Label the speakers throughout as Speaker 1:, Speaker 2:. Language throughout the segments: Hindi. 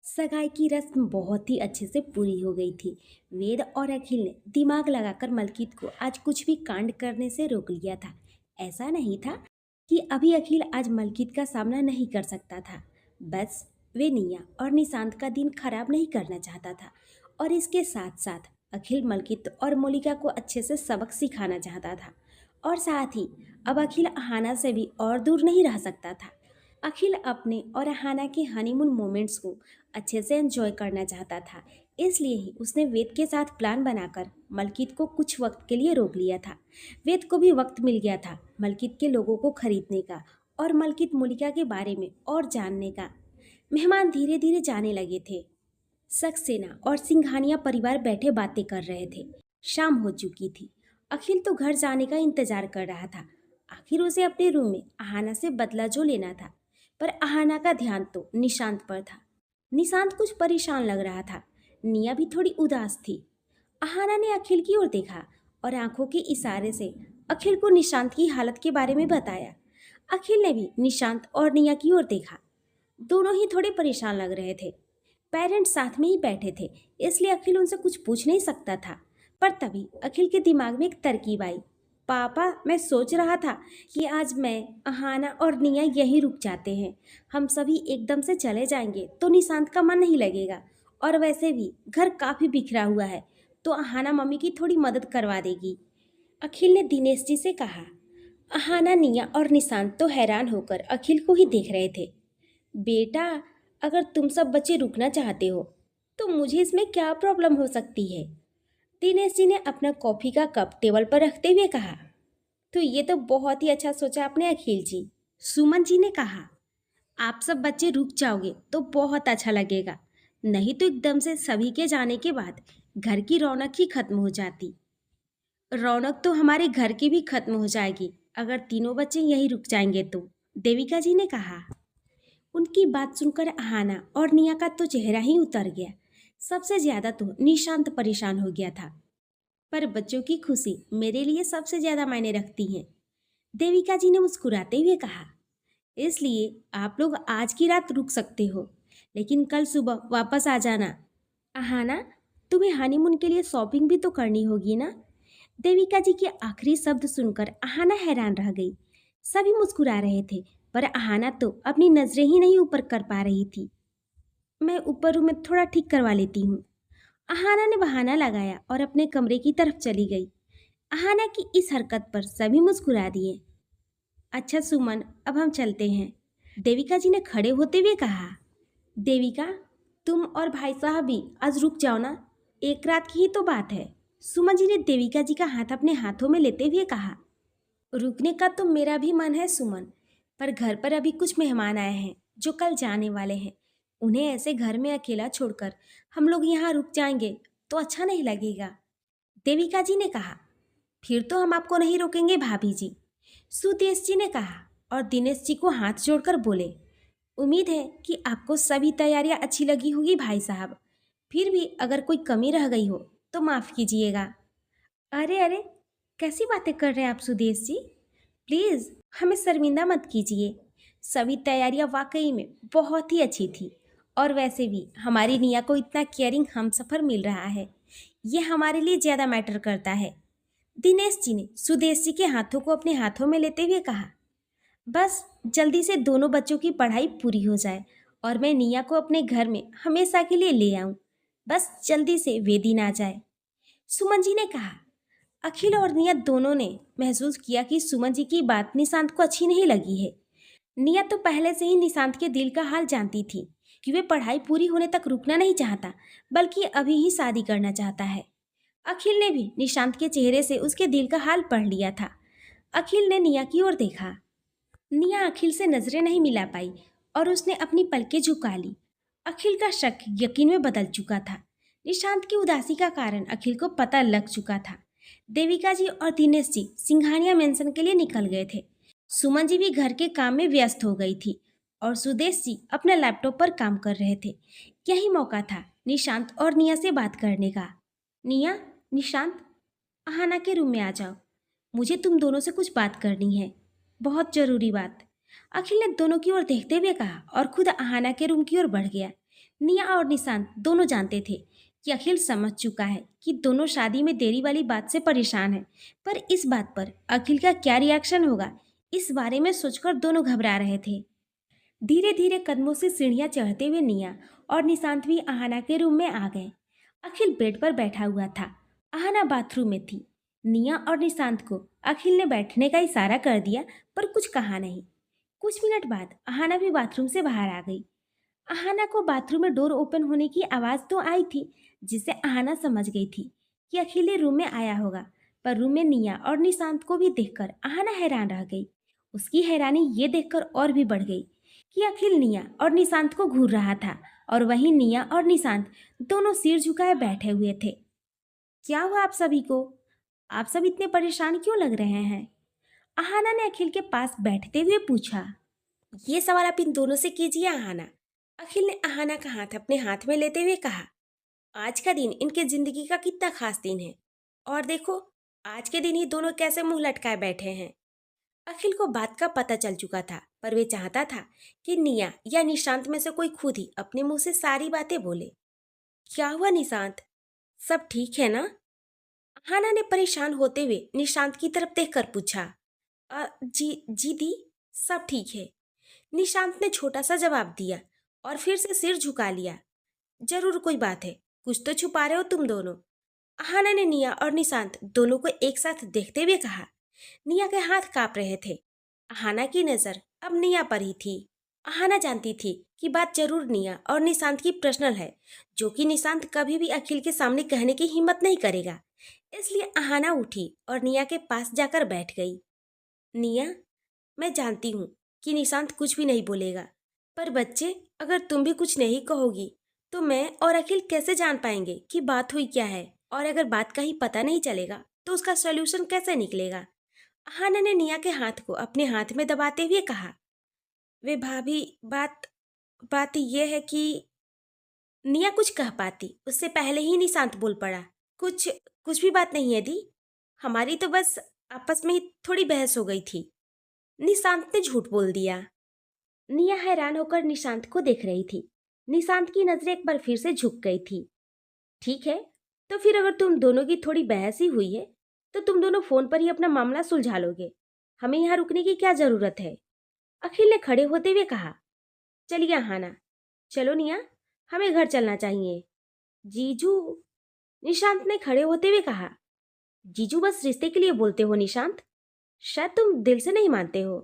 Speaker 1: सगाई की रस्म बहुत ही अच्छे से पूरी हो गई थी। वेद और अखिल ने दिमाग लगाकर मलकित को आज कुछ भी कांड करने से रोक लिया था। ऐसा नहीं था कि अभी अखिल आज मलकित का सामना नहीं कर सकता था। बस वे निया और निशांत का दिन खराब नहीं करना चाहता था। और इसके साथ साथ अखिल मलकित और मोलिका को अच्छे से सबक सिखाना चाहता था। और साथ ही अब अखिल अहाना से भी और दूर नहीं रह सकता था। अखिल अपने और अहाना के हनीमून मोमेंट्स को अच्छे से एंजॉय करना चाहता था। इसलिए ही उसने वेद के साथ प्लान बनाकर मलकित को कुछ वक्त के लिए रोक लिया था। वेद को भी वक्त मिल गया था मलकित के लोगों को खरीदने का और मलकित मूलिका के बारे में और जानने का। मेहमान धीरे धीरे जाने लगे थे। सक्सेना और सिंघानिया परिवार बैठे बातें कर रहे थे। शाम हो चुकी थी। अखिल तो घर जाने का इंतजार कर रहा था। आखिर उसे अपने रूम में अहाना से बदला जो लेना था। पर अहाना का ध्यान तो निशांत पर था। निशांत कुछ परेशान लग रहा था। निया भी थोड़ी उदास थी। अहाना ने अखिल की ओर देखा और आंखों के इशारे से अखिल को निशांत की हालत के बारे में बताया। अखिल ने भी निशांत और निया की ओर देखा। दोनों ही थोड़े परेशान लग रहे थे। पेरेंट्स साथ में ही बैठे थे, इसलिए अखिल उनसे कुछ पूछ नहीं सकता था। पर तभी अखिल के दिमाग में एक तरकीब आई। पापा, मैं सोच रहा था कि आज मैं, अहाना और निया यहीं रुक जाते हैं। हम सभी एकदम से चले जाएंगे तो निशांत का मन नहीं लगेगा। और वैसे भी घर काफ़ी बिखरा हुआ है, तो अहाना मम्मी की थोड़ी मदद करवा देगी। अखिल ने दिनेश जी से कहा। अहाना, निया और निशांत तो हैरान होकर अखिल को ही देख रहे थे। बेटा, अगर तुम सब बच्चे रुकना चाहते हो तो मुझे इसमें क्या प्रॉब्लम हो सकती है? दिनेश जी ने अपना कॉफी का कप टेबल पर रखते हुए कहा। तो ये तो बहुत ही अच्छा सोचा आपने अखिल जी। सुमन जी ने कहा। आप सब बच्चे रुक जाओगे तो बहुत अच्छा लगेगा, नहीं तो एकदम से सभी के जाने के बाद घर की रौनक ही खत्म हो जाती। रौनक तो हमारे घर की भी खत्म हो जाएगी अगर तीनों बच्चे यहीं रुक जाएंगे तो, देविका जी ने कहा। उनकी बात सुनकर अहाना और निया का तो चेहरा ही उतर गया। सबसे ज्यादा तो निशांत परेशान हो गया था। पर बच्चों की खुशी मेरे लिए सबसे ज्यादा मायने रखती है, देविका जी ने मुस्कुराते हुए कहा। इसलिए आप लोग आज की रात रुक सकते हो, लेकिन कल सुबह वापस आ जाना। अहाना, तुम्हें हनीमून के लिए शॉपिंग भी तो करनी होगी ना? देविका जी के आखिरी शब्द सुनकर अहाना हैरान रह गई। सभी मुस्कुरा रहे थे, पर अहाना तो अपनी नजरें ही नहीं ऊपर कर पा रही थी। मैं ऊपर रूम में थोड़ा ठीक करवा लेती हूँ, अहाना ने बहाना लगाया और अपने कमरे की तरफ चली गई। अहाना की इस हरकत पर सभी मुस्कुरा दिए। अच्छा सुमन, अब हम चलते हैं, देविका जी ने खड़े होते हुए कहा। देविका, तुम और भाई साहब भी आज रुक जाओ ना, एक रात की ही तो बात है, सुमन जी ने देविका जी का हाथ अपने हाथों में लेते हुए कहा। रुकने का तो मेरा भी मन है सुमन, पर घर पर अभी कुछ मेहमान आए हैं जो कल जाने वाले हैं। उन्हें ऐसे घर में अकेला छोड़कर हम लोग यहाँ रुक जाएंगे तो अच्छा नहीं लगेगा, देविका जी ने कहा। फिर तो हम आपको नहीं रोकेंगे भाभी जी, सुदेश जी ने कहा और दिनेश जी को हाथ जोड़कर बोले। उम्मीद है कि आपको सभी तैयारियां अच्छी लगी होगी भाई साहब। फिर भी अगर कोई कमी रह गई हो तो माफ़ कीजिएगा। अरे अरे, कैसी बातें कर रहे हैं आप सुदेश जी? प्लीज़ हमें शर्मिंदा मत कीजिए। सभी तैयारियां वाकई में बहुत ही अच्छी थी। और वैसे भी हमारी निया को इतना केयरिंग हमसफ़र मिल रहा है, ये हमारे लिए ज़्यादा मैटर करता है, दिनेश जी ने सुदेश जी के हाथों को अपने हाथों में लेते हुए कहा। बस जल्दी से दोनों बच्चों की पढ़ाई पूरी हो जाए और मैं निया को अपने घर में हमेशा के लिए ले आऊं। बस जल्दी से वे दिन आ जाए, सुमन जी ने कहा। अखिल और निया दोनों ने महसूस किया कि सुमन जी की बात निशांत को अच्छी नहीं लगी है। निया तो पहले से ही निशांत के दिल का हाल जानती थी कि वे पढ़ाई पूरी होने तक रुकना नहीं चाहता, बल्कि अभी ही शादी करना चाहता है। अखिल ने भी निशांत के चेहरे से उसके दिल का हाल पढ़ लिया था। अखिल ने निया की ओर देखा। निया अखिल से नजरें नहीं मिला पाई और उसने अपनी पलकें झुका ली। अखिल का शक यकीन में बदल चुका था। निशांत की उदासी का कारण अखिल को पता लग चुका था। देविका जी और दिनेश जी सिंघानिया मेंशन के लिए निकल गए थे। सुमन जी भी घर के काम में व्यस्त हो गई थी और सुदेश जी अपने लैपटॉप पर काम कर रहे थे। यही मौका था निशांत और निया से बात करने का। निया, निशांत, अहाना के रूम में आ जाओ, मुझे तुम दोनों से कुछ बात करनी है, बहुत जरूरी बात, अखिल ने दोनों की ओर देखते हुए कहा और खुद अहाना के रूम की ओर बढ़ गया। निया और निशांत दोनों जानते थे कि अखिल समझ चुका है कि दोनों शादी में देरी वाली बात से परेशान हैं। पर इस बात पर अखिल का क्या रिएक्शन होगा, इस बारे में सोचकर दोनों घबरा रहे थे। धीरे धीरे कदमों से सीढ़ियां चढ़ते हुए निया और निशांत भी आहाना के रूम में आ गए। अखिल बेड पर बैठा हुआ था, आहाना बाथरूम में थी। निया और निशांत को अखिल ने बैठने का इशारा कर दिया, पर कुछ कहा नहीं। कुछ मिनट बाद आहाना भी बाथरूम से बाहर आ गई। आहाना को बाथरूम में डोर ओपन होने की आवाज़ तो आई थी, जिससे आहाना समझ गई थी कि अखिल रूम में आया होगा। पर रूम में निया और निशांत को भी देखकर आहाना हैरान रह गई। उसकी हैरानी ये देखकर और भी बढ़ गई कि अखिल निया और निशांत को घूर रहा था, और वहीं निया और निशांत दोनों सिर झुकाए बैठे हुए थे। क्या हुआ आप सभी को? आप सब इतने परेशान क्यों लग रहे हैं? आहाना ने अखिल के पास बैठते हुए पूछा। ये सवाल आप इन दोनों से कीजिए आहाना। अखिल ने आहाना का हाथ अपने हाथ में लेते हुए कहा। आज का दिन इनके जिंदगी का कितना खास दिन है, और देखो आज के दिन ही दोनों कैसे मुंह लटकाए बैठे हैं। अखिल को बात का पता चल चुका था, पर वे चाहता था कि निया या निशांत में से कोई खुद ही अपने मुंह से सारी बातें बोले। क्या हुआ निशांत, सब ठीक है ना? आहाना ने परेशान होते हुए निशांत की तरफ देखकर पूछा। जी दी, सब ठीक है। निशांत ने छोटा सा जवाब दिया और फिर से सिर झुका लिया। जरूर कोई बात है, कुछ तो छुपा रहे हो तुम दोनों। आहाना ने निया और निशांत दोनों को एक साथ देखते हुए कहा। निया के हाथ कांप रहे थे। आहाना की नजर अब निया पर ही थी। आहाना जानती थी कि बात जरूर निया और निशांत की पर्सनल है, जो कि निशांत कभी भी अखिल के सामने कहने की हिम्मत नहीं करेगा। इसलिए आहाना उठी और निया के पास जाकर बैठ गई। निया, मैं जानती हूँ कि निशांत कुछ भी नहीं बोलेगा, पर बच्चे, अगर तुम भी कुछ नहीं कहोगी तो मैं और अखिल कैसे जान पाएंगे कि बात हुई क्या है, और अगर बात का ही पता नहीं चलेगा तो उसका सॉल्यूशन कैसे निकलेगा? हाना ने निया के हाथ को अपने हाथ में दबाते हुए कहा। वे भाभी, बात बात यह है कि निया कुछ कह पाती उससे पहले ही निशांत बोल पड़ा। कुछ कुछ भी बात नहीं है दी, हमारी तो बस आपस में ही थोड़ी बहस हो गई थी। निशांत ने झूठ बोल दिया। निया हैरान होकर निशांत को देख रही थी। निशांत की नजरें एक बार फिर से झुक गई थी। ठीक है, तो फिर अगर तुम दोनों की थोड़ी बहस ही हुई है तो तुम दोनों फोन पर ही अपना मामला सुलझा लोगे। हमें यहाँ रुकने की क्या जरूरत है? अखिल ने खड़े होते हुए कहा। चलिए हाना, चलो निया, हमें घर चलना चाहिए। जीजू, निशांत ने खड़े होते हुए कहा। जीजू बस रिश्ते के लिए बोलते हो निशांत, शायद तुम दिल से नहीं मानते हो।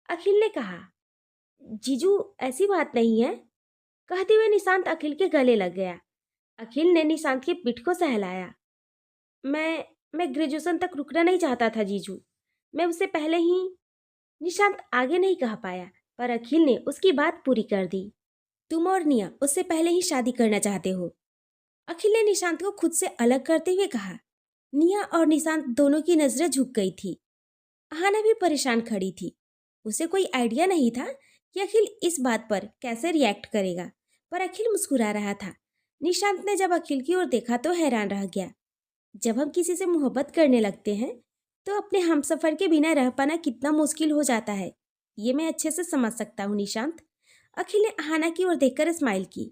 Speaker 1: अखिल ने कहा। जीजू ऐसी बात नहीं है, कहते हुए निशांत अखिल के गले लग गया। अखिल ने निशांत की पीठ को सहलाया। मैं ग्रेजुएशन तक रुकना नहीं चाहता था जीजू, मैं उससे पहले ही। निशांत आगे नहीं कह पाया, पर अखिल ने उसकी बात पूरी कर दी। तुम और निया उससे पहले ही शादी करना चाहते हो। अखिल ने निशांत को खुद से अलग करते हुए कहा। निया और निशांत दोनों की नजरें झुक गई थी। आहाना भी परेशान खड़ी थी। उसे कोई आइडिया नहीं था कि अखिल इस बात पर कैसे रिएक्ट करेगा, पर अखिल मुस्कुरा रहा था। निशांत ने जब अखिल की ओर देखा तो हैरान रह गया। जब हम किसी से मोहब्बत करने लगते हैं तो अपने हमसफर के बिना रह पाना कितना मुश्किल हो जाता है, ये मैं अच्छे से समझ सकता हूँ निशांत। अखिल ने आहाना की ओर देखकर स्माइल की।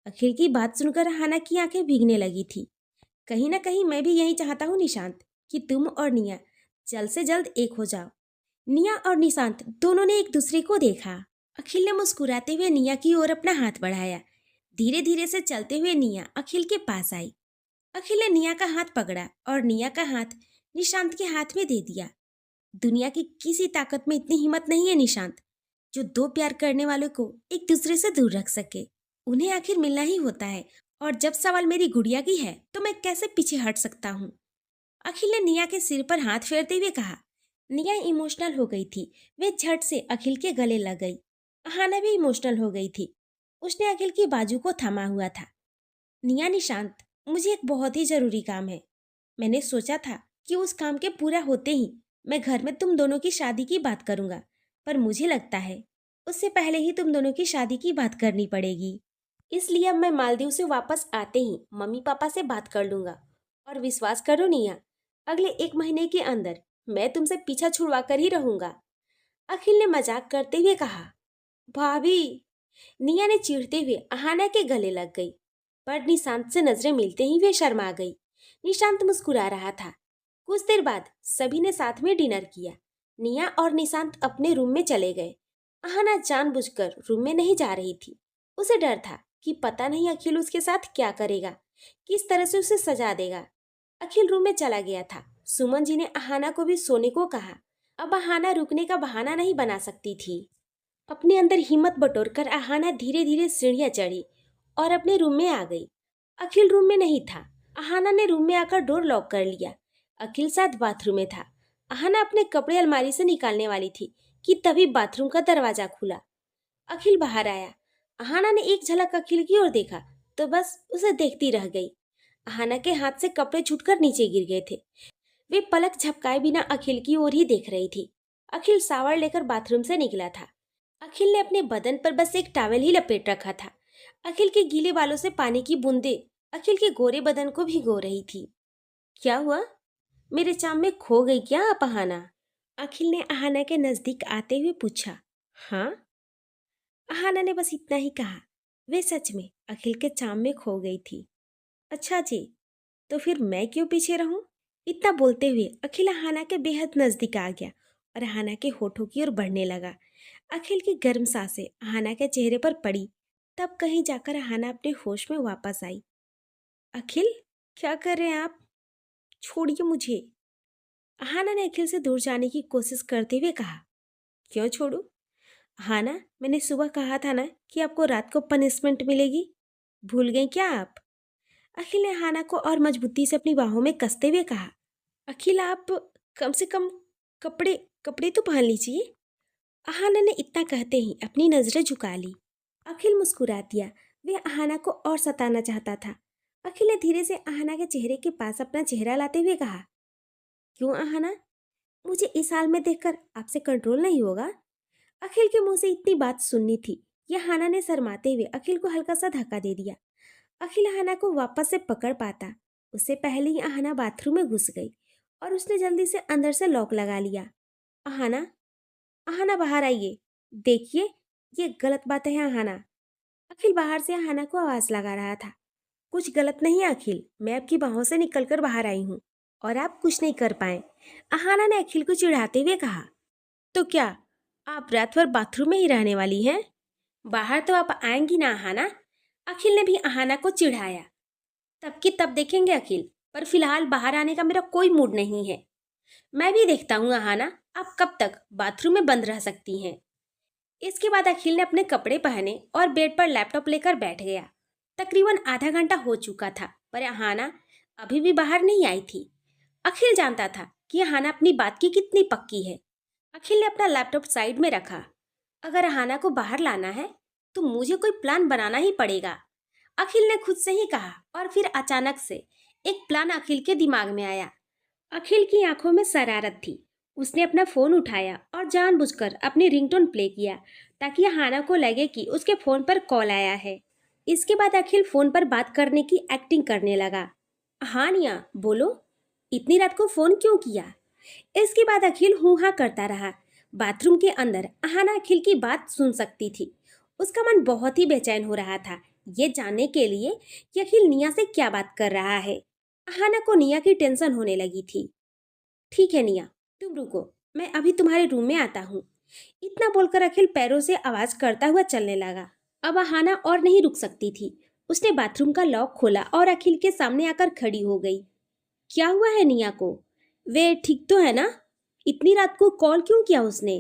Speaker 1: अखिल की बात सुनकर आहाना की आंखें भीगने लगी थी। कहीं ना कहीं मैं भी यही चाहता हूँ निशांत, कि तुम और निया जल्द से जल्द एक हो जाओ। निया और निशांत दोनों ने एक दूसरे को देखा। अखिल ने मुस्कुराते हुए निया की ओर अपना हाथ बढ़ाया। धीरे धीरे से चलते हुए निया अखिल के पास आई। अखिल ने निया का हाथ पकड़ा और निया का हाथ निशांत के हाथ में दे दिया। दुनिया की किसी ताकत में इतनी हिम्मत नहीं है निशांत, जो दो प्यार करने वालों को एक दूसरे से दूर रख सके। उन्हें आखिर मिलना ही होता है, और जब सवाल मेरी गुड़िया की है तो मैं कैसे पीछे हट सकता हूँ? अखिल ने निया के सिर पर हाथ फेरते हुए कहा। निया इमोशनल हो गई थी। वे झट से अखिल के गले लग गई। अहाना भी इमोशनल हो गई थी। उसने अखिल की बाजू को थामा हुआ था। निया, निशांत, मुझे एक बहुत ही जरूरी काम है। मैंने सोचा था कि उस काम के पूरा होते ही मैं घर में तुम दोनों की शादी की बात करूंगा, पर मुझे लगता है उससे पहले ही तुम दोनों की शादी की बात करनी पड़ेगी। इसलिए अब मैं मालदीव से वापस आते ही मम्मी पापा से बात कर लूंगा, और विश्वास करो निया, अगले 1 महीने के अंदर मैं तुमसे पीछा छुड़वा कर ही रहूंगा। अखिल ने मजाक करते हुए कहा। भाभी, निया ने चिढ़ते हुए अहाना के गले लग गई, पर निशांत से नजरें मिलते ही वे शर्मा गई। निशांत मुस्कुरा रहा था। कुछ देर बाद सभी ने साथ में डिनर किया। निया और निशांत अपने रूम में चले गए। अहाना जानबूझकर रूम में नहीं जा रही थी। उसे डर था कि पता नहीं अखिल उसके साथ क्या करेगा, किस तरह से उसे सजा देगा। अखिल रूम में चला गया था। सुमन जी ने अहाना को भी सोने को कहा। अब अहाना रुकने का बहाना नहीं बना सकती थी। अपने अंदर हिम्मत बटोरकर अहाना धीरे धीरे सीढ़ियां चढ़ी और अपने रूम में आ गई। अखिल रूम में नहीं था। अहाना ने रूम में आकर डोर लॉक कर लिया। अखिल साथ बाथरूम में था। अहाना अपने कपड़े अलमारी से निकालने वाली थी कि तभी बाथरूम का दरवाजा खुला। अखिल बाहर आया। अहाना ने एक झलक अखिल की ओर देखा तो बस उसे देखती रह गई। अहाना के हाथ से कपड़े छूटकर नीचे गिर गए थे। वे पलक झपकाए बिना अखिल की ओर ही देख रही थी। अखिल शावर लेकर बाथरूम से निकला था। अखिल ने अपने बदन पर बस एक टॉवेल ही लपेट रखा था। अखिल के गीले बालों से पानी की बूंदें अखिल के गोरे बदन को भिगो रही थी। क्या हुआ? मेरे चाम में खो गई क्या आप अहाना? अखिल ने अहाना के नजदीक आते हुए पूछा। हाँ, अहाना ने बस इतना ही कहा। वे सच में अखिल के चाम में खो गई थी। अच्छा जी, तो फिर मैं क्यों पीछे रहूं? इतना बोलते हुए अखिल अहाना के बेहद नजदीक आ गया और अहाना के होठों की ओर बढ़ने लगा। अखिल की गर्म सांसें अहाना के चेहरे पर पड़ी। तब कहीं जाकर अहाना अपने होश में वापस आई। अखिल, क्या कर रहे हैं आप? छोड़िए मुझे। अहाना ने अखिल से दूर जाने की कोशिश करते हुए कहा। क्यों छोड़ू? अहाना, मैंने सुबह कहा था ना कि आपको रात को पनिशमेंट मिलेगी। भूल गई क्या आप? अखिल ने अहाना को और मजबूती से अपनी बाहों में कसते हुए कहा। अखिल, आप कम से कम कपड़े कपड़े तो पहन लीजिए। अहाना ने इतना कहते ही अपनी नजरें झुका ली। अखिल मुस्कुरा दिया। वे अहाना को और सताना चाहता था। अखिल ने धीरे से अहाना के चेहरे के पास अपना चेहरा लाते हुए कहा। क्यों अहाना, मुझे इस हाल में देखकर आपसे कंट्रोल नहीं होगा? अखिल के मुंह से इतनी बात सुननी थी। यह अहाना ने शर्माते हुए अखिल को हल्का सा धक्का दे दिया। अखिल अहाना को वापस से पकड़ पाता उससे पहले ही अहाना बाथरूम में घुस गई और उसने जल्दी से अंदर से लॉक लगा लिया। अहाना, अहाना बाहर आइए। देखिए, ये गलत बात है अहाना। अखिल बाहर से अहाना को आवाज लगा रहा था। कुछ गलत नहीं है अखिल, मैं आपकी बाहों से निकलकर बाहर आई हूँ और आप कुछ नहीं कर पाए। अहाना ने अखिल को चिढ़ाते हुए कहा। तो क्या आप रात भर बाथरूम में ही रहने वाली हैं? बाहर तो आप आएंगी ना अहाना? अखिल ने भी अहाना को चिढ़ाया। तब की तब देखेंगे अखिल, पर फिलहाल बाहर आने का मेरा कोई मूड नहीं है। मैं भी देखता हूँ अहाना, आप कब तक बाथरूम में बंद रह सकती हैं। इसके बाद अखिल ने अपने कपड़े पहने और बेड पर लैपटॉप लेकर बैठ गया। तकरीबन आधा घंटा हो चुका था, पर अहाना अभी भी बाहर नहीं आई थी। अखिल जानता था कि अहाना अपनी बात की कितनी पक्की है। अखिल ने अपना लैपटॉप साइड में रखा। अगर अहाना को बाहर लाना है तो मुझे कोई प्लान बनाना ही पड़ेगा, अखिल ने खुद से ही कहा। और फिर अचानक से एक प्लान अखिल के दिमाग में आया। अखिल की आंखों में शरारत थी। उसने अपना फोन उठाया और जानबूझकर अपनी रिंगटोन प्ले किया ताकि अहाना को लगे कि उसके फोन पर कॉल आया है। इसके बाद अखिल फोन पर बात करने की एक्टिंग करने लगा। हाँ निया, बोलो, इतनी रात को फोन क्यों किया? इसके बाद अखिल हूँ हाँ करता रहा। बाथरूम के अंदर अहाना अखिल की बात सुन सकती थी। उसका मन बहुत ही बेचैन हो रहा था, ये जानने के लिए कि अखिल निया से क्या बात कर रहा है। अहाना को निया की टेंशन होने लगी थी। ठीक है निया, तुम रुको, मैं अभी तुम्हारे रूम में आता हूँ। इतना बोलकर अखिल पैरों से आवाज करता हुआ चलने लगा। अब अहाना और नहीं रुक सकती थी। उसने बाथरूम का लॉक खोला और अखिल के सामने आकर खड़ी हो गई। क्या हुआ है निया को? वे ठीक तो है ना? इतनी रात को कॉल क्यों किया उसने?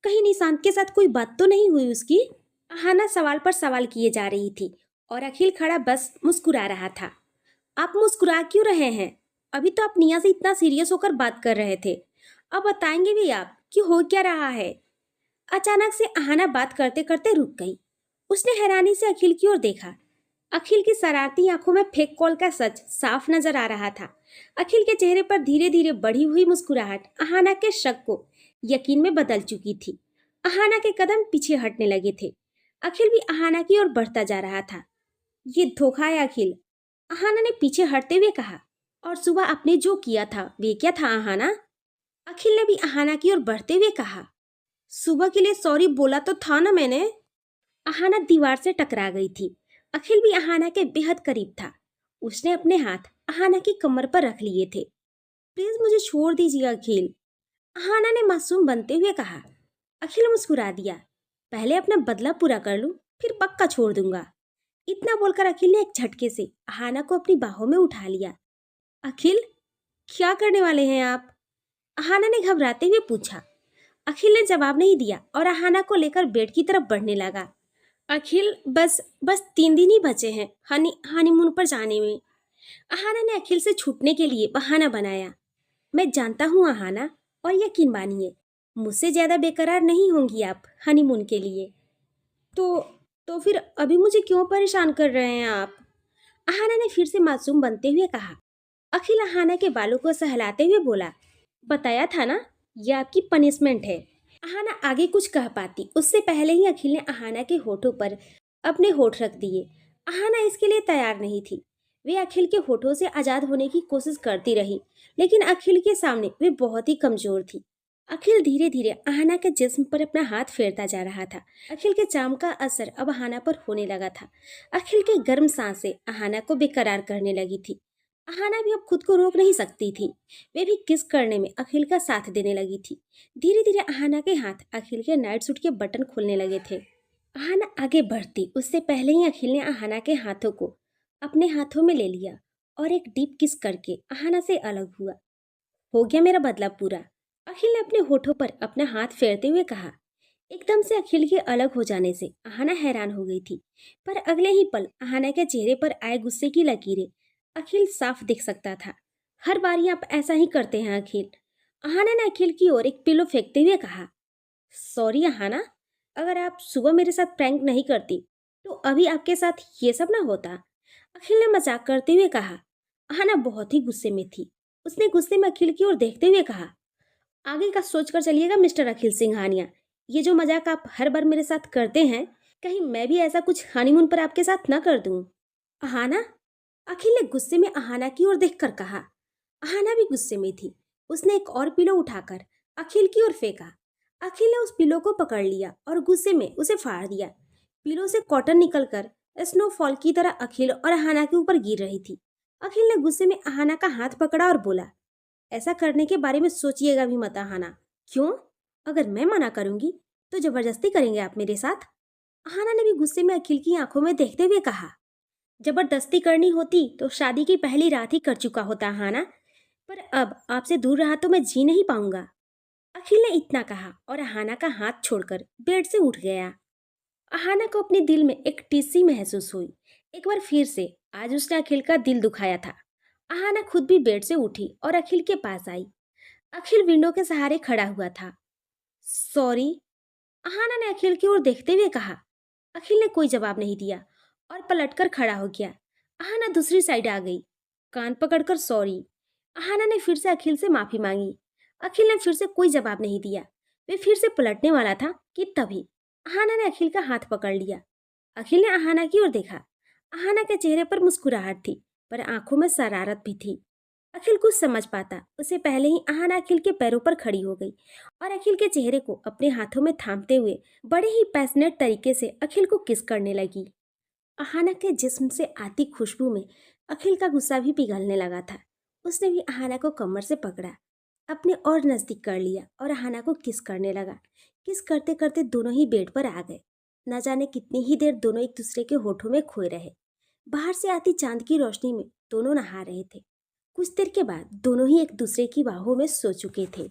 Speaker 1: कहीं निशांत के साथ कोई बात तो नहीं हुई उसकी? अहाना सवाल पर सवाल किए जा रही थी और अखिल खड़ा बस मुस्कुरा रहा था। आप मुस्कुरा क्यों रहे हैं? अभी तो आप निया से इतना सीरियस होकर बात कर रहे थे। अब बताएंगे भी आप कि हो क्या रहा है? अचानक से अहाना बात करते करते रुक गई। उसने हैरानी से अखिल की ओर देखा। अखिल की शरारती आंखों में फेक कॉल का सच साफ नजर आ रहा था। अखिल के चेहरे पर धीरे धीरे बढ़ी हुई मुस्कुराहट अहाना के शक को यकीन में बदल चुकी थी। अहाना के कदम पीछे हटने लगे थे। अखिल भी अहाना की ओर बढ़ता जा रहा था। ये धोखा है अखिल, अहाना ने पीछे हटते हुए कहा। और सुबह आपने जो किया था वे क्या था अहाना? अखिल ने भी अहाना की ओर बढ़ते हुए कहा। सुबह के लिए सॉरी बोला तो था ना मैंने। अहाना दीवार से टकरा गई थी। अखिल भी अहाना के बेहद करीब था। उसने अपने हाथ अहाना की कमर पर रख लिए थे। प्लीज मुझे छोड़ दीजिए अखिल, अहाना ने मासूम बनते हुए कहा। अखिल मुस्कुरा दिया। पहले अपना बदला पूरा कर लूं, फिर पक्का छोड़ दूंगा। इतना बोलकर अखिल ने एक झटके से अहाना को अपनी बाहों में उठा लिया। अखिल, क्या करने वाले हैं आप? अहाना ने घबराते हुए पूछा। अखिल ने जवाब नहीं दिया और अहाना को लेकर बेड की तरफ बढ़ने लगा। अखिल, बस बस 3 दिन ही बचे हैं हनीमून पर जाने में। अहाना ने अखिल से छूटने के लिए बहाना बनाया। मैं जानता हूँ अहाना, और यकीन मानिए मुझसे ज्यादा बेकरार नहीं होंगी आप हनीमून के लिए। तो तो फिर अभी मुझे क्यों परेशान कर रहे हैं आप? अहाना ने फिर से मासूम बनते हुए कहा। अखिल अहाना के बालों को सहलाते हुए बोला, बताया था ना, यह आपकी पनिशमेंट है। अहाना आगे कुछ कह पाती उससे पहले ही अखिल ने अहाना के होठों पर अपने होठ रख दिए। अहाना इसके लिए तैयार नहीं थी। वे अखिल के होठों से आजाद होने की कोशिश करती रही, लेकिन अखिल के सामने वे बहुत ही कमजोर थी। अखिल धीरे धीरे अहाना के जिस्म पर अपना हाथ फेरता जा रहा था। अखिल के चाम का असर अब अहाना पर होने लगा था। अखिल की गर्म सांसें अहाना को बेकरार करने लगी थी। अहाना भी अब खुद को रोक नहीं सकती थी। वे भी किस करने में अखिल का साथ देने लगी थी। धीरे धीरे अहाना के हाथ अखिल के नाइट सूट के बटन खोलने लगे थे। अहाना आगे बढ़ती उससे पहले ही अखिल ने अहाना के हाथों को अपने हाथों में ले लिया और एक डीप किस करके अहाना से अलग हुआ। हो गया मेरा बदला पूरा, अखिल ने अपने होठों पर अपना हाथ फेरते हुए कहा। एकदम से अखिल के अलग हो जाने से अहाना हैरान हो गई थी, पर अगले ही पल अहाना के चेहरे पर आए गुस्से की लकीरें अखिल साफ दिख सकता था। हर बार ही आप ऐसा ही करते हैं अखिल, अहाना ने अखिल की ओर एक पिलो फेंकते हुए कहा। सॉरी अहाना, अगर आप सुबह मेरे साथ प्रैंक नहीं करती तो अभी आपके साथ ये सब ना होता, अखिल ने मजाक करते हुए कहा। अहाना बहुत ही गुस्से में थी। उसने गुस्से में अखिल की ओर देखते हुए कहा, आगे का सोच कर चलिएगा मिस्टर अखिल सिंघानिया। ये जो मजाक आप हर बार मेरे साथ करते हैं, कहीं मैं भी ऐसा कुछ हनीमून पर आपके साथ ना कर दूं। अहाना, अखिल ने गुस्से में अहाना की ओर देखकर कहा। अहाना भी गुस्से में थी। उसने एक और पिलो उठाकर अखिल की ओर फेंका। अखिल ने उस पिलो को पकड़ लिया और गुस्से में उसे फाड़ दिया। पिलो से कॉटन निकलकर स्नोफॉल की तरह अखिल और अहाना के ऊपर गिर रही थी। अखिल ने गुस्से में अहाना का हाथ पकड़ा और बोला, ऐसा करने के बारे में सोचिएगा भी मत अहाना। क्यों? अगर मैं मना करूंगी तो जबरदस्ती करेंगे आप मेरे साथ? अहाना ने भी गुस्से में अखिल की आंखों में देखते हुए कहा। जबरदस्ती करनी होती तो शादी की पहली रात ही कर चुका होता अहाना, पर अब आपसे दूर रहा तो मैं जी नहीं पाऊंगा। अखिल ने इतना कहा और अहाना का हाथ छोड़कर बेड से उठ गया। अहाना को अपने दिल में एक टिस्सी महसूस हुई। एक बार फिर से आज उसने अखिल का दिल दुखाया था। अहाना खुद भी बेड से उठी और अखिल के पास आई। अखिल विंडो के सहारे खड़ा हुआ था। सॉरी, अहाना ने अखिल की ओर देखते हुए कहा। अखिल ने कोई जवाब नहीं दिया और पलटकर खड़ा हो गया। अहाना दूसरी साइड आ गई, कान पकड़कर सॉरी। अहाना ने फिर से अखिल से माफी मांगी। अखिल ने फिर से कोई जवाब नहीं दिया। वे फिर से पलटने वाला था कि तभी अहाना ने अखिल का हाथ पकड़ लिया। अखिल ने अहाना की ओर देखा। अहाना के चेहरे पर मुस्कुराहट थी, पर आंखों में शरारत भी थी। अखिल कुछ समझ पाता उससे पहले ही अहाना अखिल के पैरों पर खड़ी हो गई और अखिल के चेहरे को अपने हाथों में थामते हुए बड़े ही पैशनेट तरीके से अखिल को किस करने लगी। अहाना के जिस्म से आती खुशबू में अखिल का गुस्सा भी पिघलने लगा था। उसने भी अहाना को कमर से पकड़ा, अपने और नजदीक कर लिया और अहाना को किस करने लगा। किस करते करते दोनों ही बेड पर आ गए। न जाने कितनी ही देर दोनों एक दूसरे के होठों में खोए रहे। बाहर से आती चांद की रोशनी में दोनों नहा रहे थे। कुछ देर के बाद दोनों ही एक दूसरे की बाहों में सो चुके थे।